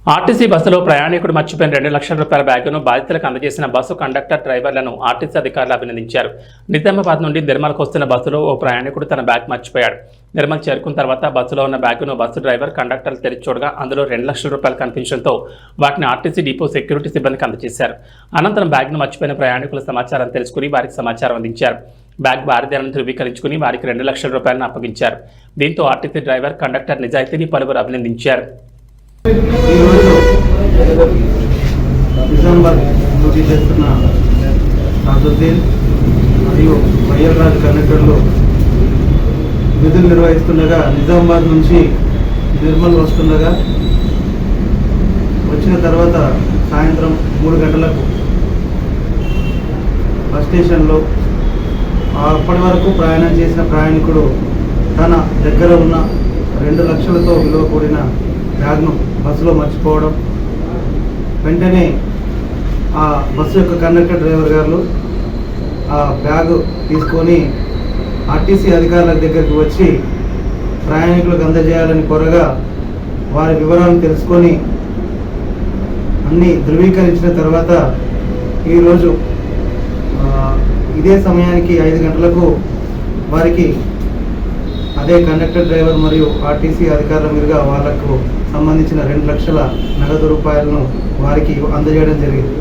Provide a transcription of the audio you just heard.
RTC బస్సులో ప్రయాణికుడు మర్చిపోయిన 2 లక్షల రూపాయల బ్యాగును బాధితులకు అందజేసిన బస్సు కండక్టర్ డ్రైవర్లను ఆర్టీసీ అధికారులు అభినందించారు. నిజామాబాద్ నుండి నిర్మల్కు వస్తున్న బస్సులో ఓ ప్రయాణికుడు తన బ్యాగ్ మర్చిపోయాడు. నిర్మల్ చేరుకున్న తర్వాత బస్సులో ఉన్న బ్యాగును బస్సు డ్రైవర్ కండక్టర్లు తెరిచి చూడగా అందులో 2 లక్షల రూపాయలు కనిపించడంతో వాటిని ఆర్టీసీ డిపో సెక్యూరిటీ సిబ్బందికి అందజేశారు. అనంతరం బ్యాగ్ను మర్చిపోయిన ప్రయాణికుల సమాచారం తెలుసుకుని వారికి సమాచారం అందించారు. బ్యాగ్ వారిదేనని ధృవీకరించుకుని వారికి 2 లక్షల రూపాయలను అప్పగించారు. దీంతో ఆర్టీసీ డ్రైవర్ కండక్టర్ నిజాయితీని పలువురు అభినందించారు. నిజామాబాద్ డ్యూటీ చేస్తున్న నాజుద్దీన్ మరియు వైఎల్ రాజ్ కండక్టర్లు విధులు నిర్వహిస్తుండగా నిజామాబాద్ నుంచి నిర్మల్ వస్తుండగా వచ్చిన తర్వాత సాయంత్రం 3 గంటలకు బస్ స్టేషన్లో అప్పటి వరకు ప్రయాణం చేసిన ప్రయాణికుడు తన దగ్గర ఉన్న 2 లక్షలతో విలువ కూడిన బ్యాగ్ను బస్సులో మర్చిపోవడం, వెంటనే ఆ బస్సు యొక్క కండక్టర్ డ్రైవర్ గారు ఆ బ్యాగు తీసుకొని ఆర్టీసీ అధికారుల దగ్గరికి వచ్చి ప్రయాణికులకు అందజేయాలని కోరగా వారి వివరాలను తెలుసుకొని అన్నీ ధృవీకరించిన తర్వాత ఈరోజు ఇదే సమయానికి 5 గంటలకు వారికి అదే కండక్టర్ డ్రైవర్ మరియు ఆర్టీసీ అధికారుల మీదుగా వాళ్లకు సంబంధించిన 2 లక్షల నగదు రూపాయలను వారికి అందజేయడం జరిగింది.